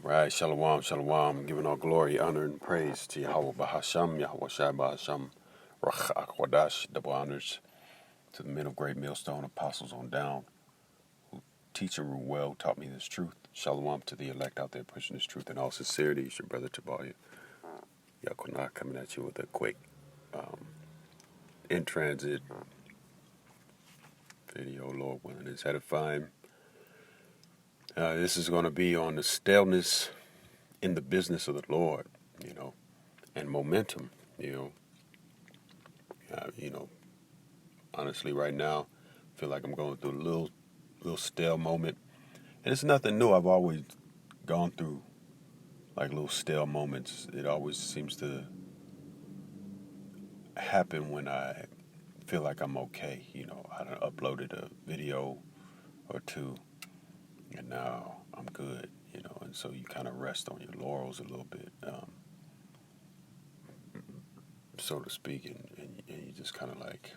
Right, shalom, shalom, giving all glory, honor, and praise to Yahweh Bahasham, Yahweh Shai Bahasham, Rach Akwadash, double honors to the men of great millstone, apostles on down, who teach and rule well, taught me this truth. Shalom to the elect out there pushing this truth in all sincerity. It's your brother Tabalia, Yakunah, coming at you with a quick in transit video, Lord willing, is edifying. This is going to be on the staleness in the business of the Lord, and momentum, honestly, right now, I feel like I'm going through a little stale moment, and it's nothing new. I've always gone through like little stale moments. It always seems to happen when I feel like I'm okay. I done uploaded a video or two, and now I'm good. And so you kind of rest on your laurels a little bit, so to speak, and you just kind of like,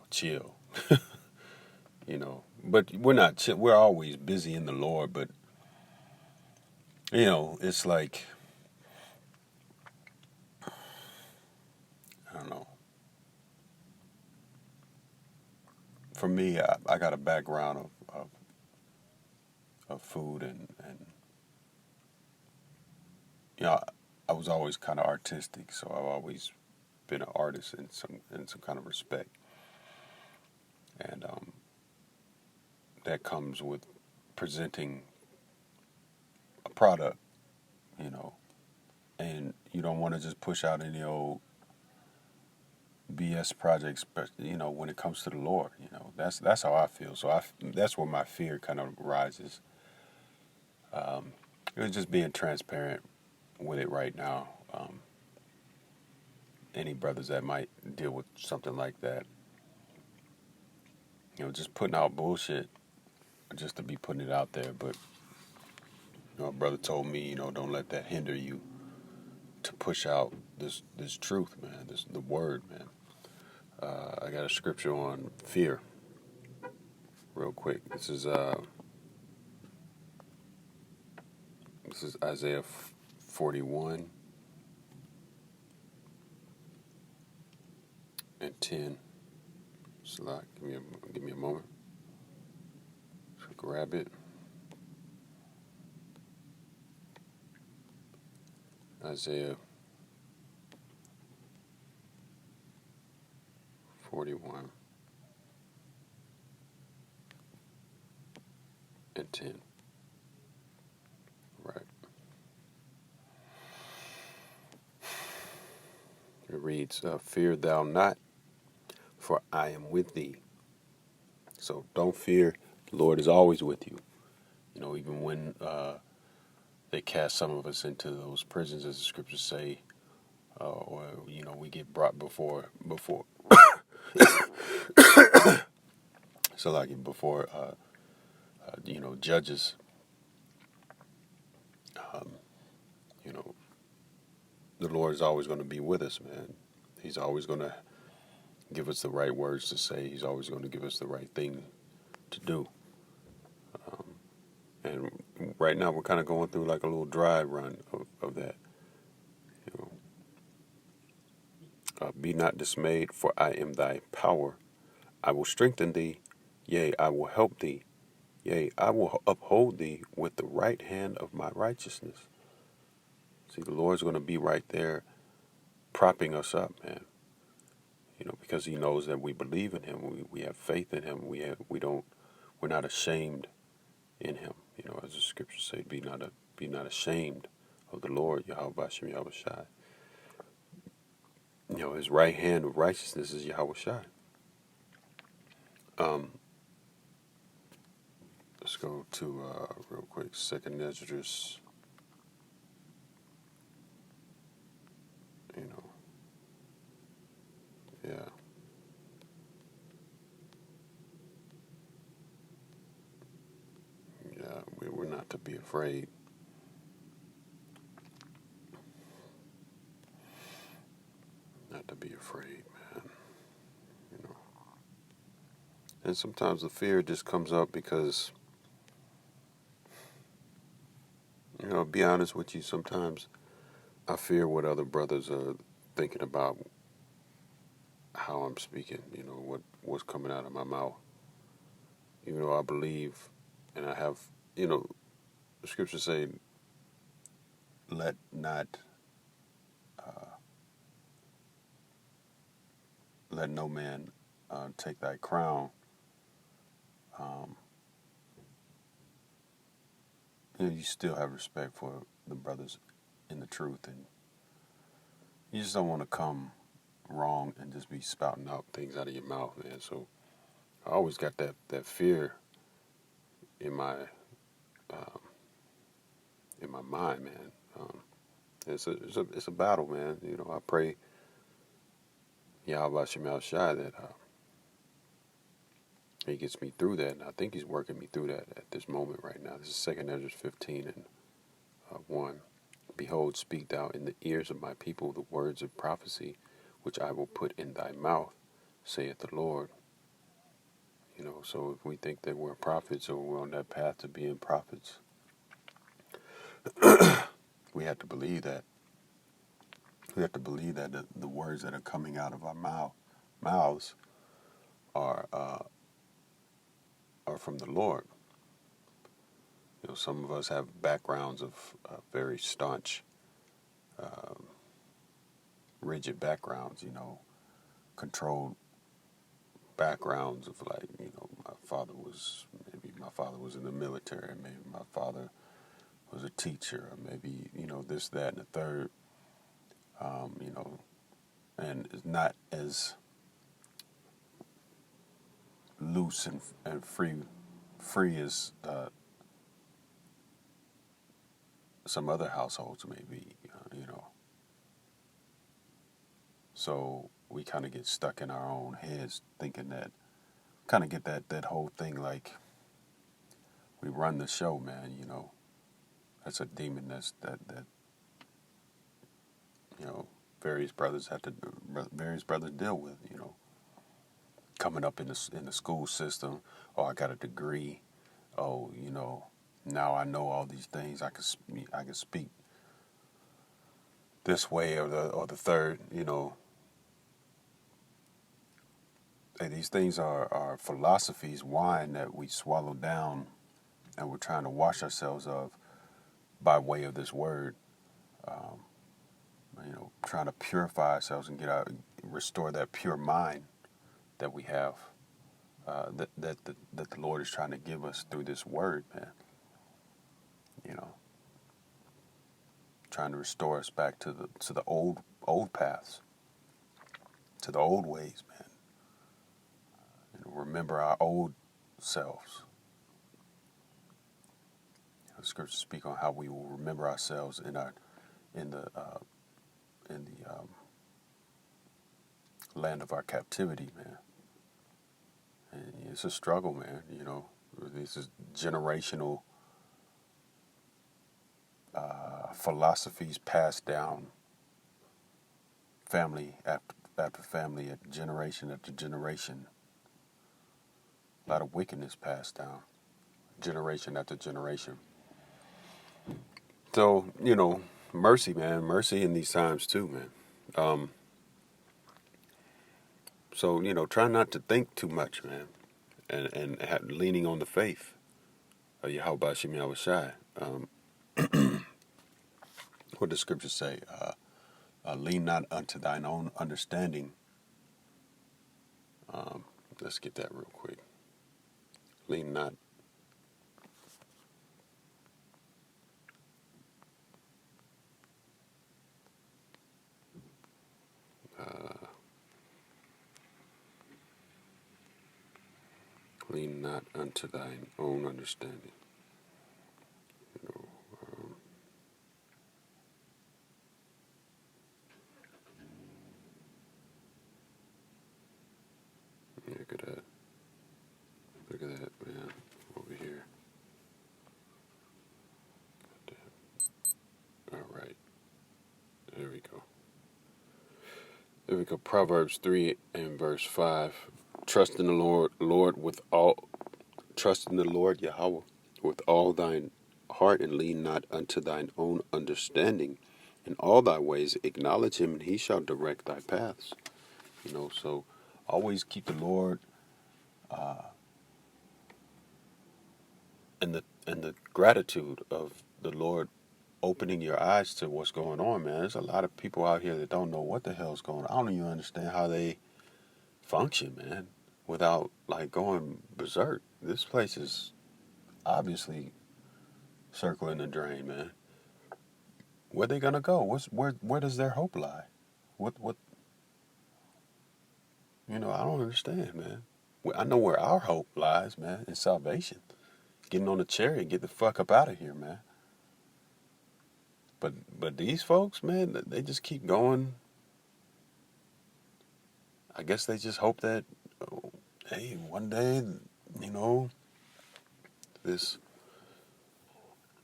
chill. But we're not chill. We're always busy in the Lord, but it's like, I don't know. For me, I got a background of food, and I was always kind of artistic, so I've always been an artist in some kind of respect, and that comes with presenting a product, and you don't want to just push out any old BS projects, but when it comes to the Lord, that's how I feel. So that's where my fear kind of rises. It was just being transparent with it right now. Any brothers that might deal with something like that, just putting out bullshit just to be putting it out there. But a brother told me, don't let that hinder you to push out this truth, man. The word, man. I got a scripture on fear, real quick. This is Isaiah 41 and 10. Slack, give me a moment. So grab it. Isaiah 41 and 10. Right. It reads, "Fear thou not, for I am with thee." So don't fear. The Lord is always with you. Even when they cast some of us into those prisons, as the scriptures say, or we get brought before so like before judges. You know, the Lord is always going to be with us, man. He's always going to give us the right words to say. He's always going to give us the right thing to do. And right now we're kind of going through like a little dry run of that. Be not dismayed, for I am thy power. I will strengthen thee. Yea, I will help thee. Yea, I will uphold thee with the right hand of my righteousness. See, the Lord's going to be right there propping us up, man. Because he knows that we believe in him. We have faith in him. We're not ashamed in him. As the scriptures say, be not ashamed of the Lord, Yahweh Bashem Yahweh Shai. His right hand of righteousness is Yahweh Shai. Let's go to real quick, Second Esdras. Yeah. Yeah, we're not to be afraid. Not to be afraid, man. And sometimes the fear just comes up because, be honest with you, sometimes I fear what other brothers are thinking about how I'm speaking, what's coming out of my mouth. Even though I believe and I have, the scriptures say, let not, let no man take thy crown. Um, you still have respect for the brothers in the truth, and you just don't want to come wrong and just be spouting out things out of your mouth, man. So I always got that fear in my um, in my mind, man. It's a battle, man. I pray Yahweh Shem Shai that he gets me through that, and I think he's working me through that at this moment right now. This is 2 Ezra 15 and 1. Behold, speak thou in the ears of my people the words of prophecy, which I will put in thy mouth, saith the Lord. So if we think that we're prophets or we're on that path to being prophets, we have to believe that. We have to believe that the words that are coming out of our mouths are from the Lord. Some of us have backgrounds of very staunch, rigid backgrounds. Controlled backgrounds of my father was in the military, maybe my father was a teacher, or maybe this, that, and the third. And it's not as loose and free as some other households maybe, So we kind of get stuck in our own heads thinking that, kind of get that whole thing like we run the show, man. That's a demon that various brothers deal with. Coming up in the school system. Oh, I got a degree. Oh, now I know all these things. I can speak this way or the third. And these things are philosophies, wine that we swallow down, and we're trying to wash ourselves of by way of this word. Trying to purify ourselves and restore that pure mind that we have, that the Lord is trying to give us through this word, man. Trying to restore us back to the old paths, to the old ways, man. Remember our old selves. The scriptures speak on how we will remember ourselves in the land of our captivity, man. And it's a struggle, man. This is generational philosophies passed down, family after family, generation after generation. A lot of wickedness passed down, generation after generation. So, mercy, man. Mercy in these times, too, man. So, try not to think too much, man. And leaning on the faith of Yahweh Shem Yahweh Shai. What does Scripture say? Lean not unto thine own understanding. Let's get that real quick. Lean not. Lean not unto thine own understanding. Look at that. Look at that, man. Over here. All right. There we go. There we go. Proverbs 3 and verse 5. Trust in the Lord with all. Trust in the Lord Yahweh with all thine heart, and lean not unto thine own understanding. In all thy ways acknowledge him, and he shall direct thy paths. So always keep the Lord and the gratitude of the Lord opening your eyes to what's going on, man. There's a lot of people out here that don't know what the hell's going on. I don't even understand how they function, man, without like going berserk. This place is obviously circling the drain, man. Where they gonna go? Where does their hope lie? What I don't understand, man. I know where our hope lies, man, in salvation. Getting on the chariot, get the fuck up out of here, man. But these folks, man, they just keep going. I guess they just hope that, hey, one day, you know, this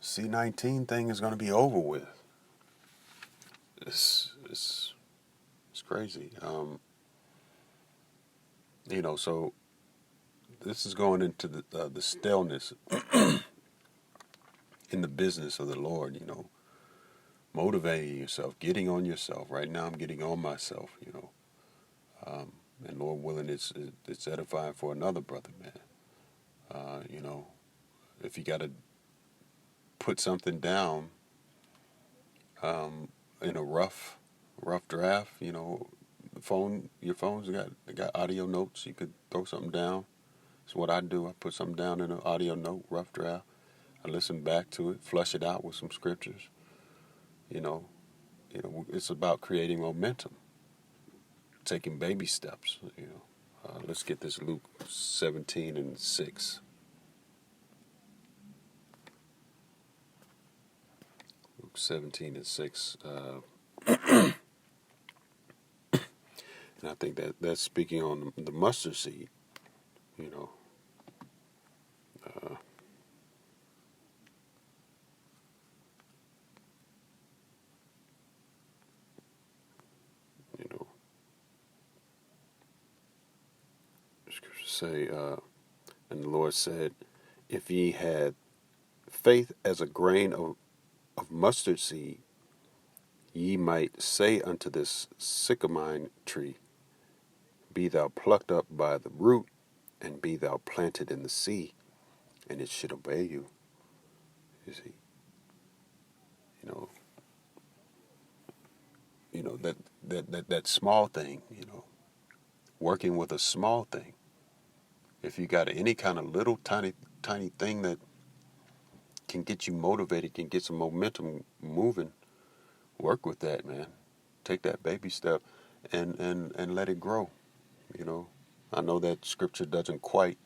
C-19 thing is gonna be over with. It's crazy. So this is going into the staleness in the business of the Lord. Motivating yourself, getting on yourself. Right now, I'm getting on myself. And Lord willing, it's edifying for another brother, man. If you got to put something down in a rough draft, your phone's got audio notes. You could throw something down. That's what I do. I put something down in an audio note, rough draft. I listen back to it, flush it out with some scriptures. You know, it's about creating momentum, taking baby steps. Let's get this Luke 17:6. Luke 17:6. And I think that's speaking on the mustard seed. You know, uh, you know, scriptures say, and the Lord said, if ye had faith as a grain of mustard seed, ye might say unto this sycamine tree, be thou plucked up by the root, and be thou planted in the sea, and it should obey you. You see, you know, that small thing. Working with a small thing. If you got any kind of little tiny thing that can get you motivated, can get some momentum moving, work with that, man. Take that baby step and let it grow. I know that scripture doesn't quite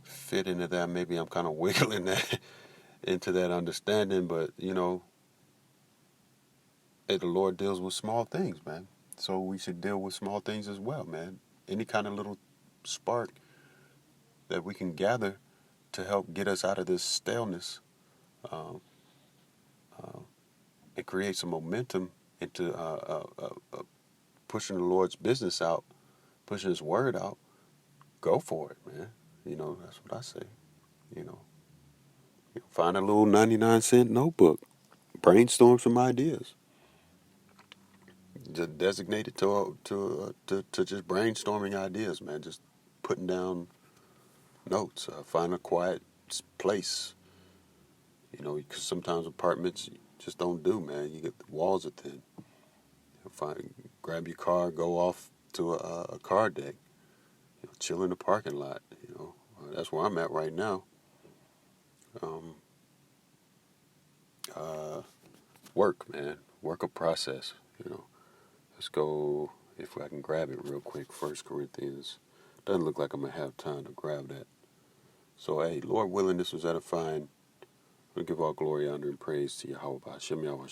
fit into that. Maybe I'm kind of wiggling that into that understanding, but the Lord deals with small things, man. So we should deal with small things as well, man. Any kind of little spark that we can gather to help get us out of this staleness, um, and create some momentum into pushing the Lord's business out, pushing His word out. Go for it, man. That's what I say. You know, find a little 99-cent notebook, brainstorm some ideas. Just designate it to just brainstorming ideas, man. Just putting down notes. Find a quiet place. Because sometimes apartments just don't do, man. You get the walls are thin. Grab your car, go off to a car deck. Chill in the parking lot. That's where I'm at right now. Um, uh, Work, man. Work a process. Let's go. If I can grab it real quick, 1 Corinthians. Doesn't look like I'm gonna have time to grab that. So, hey, Lord willing, this was edifying. We give all glory, honor, and praise to Yahweh. Shalom.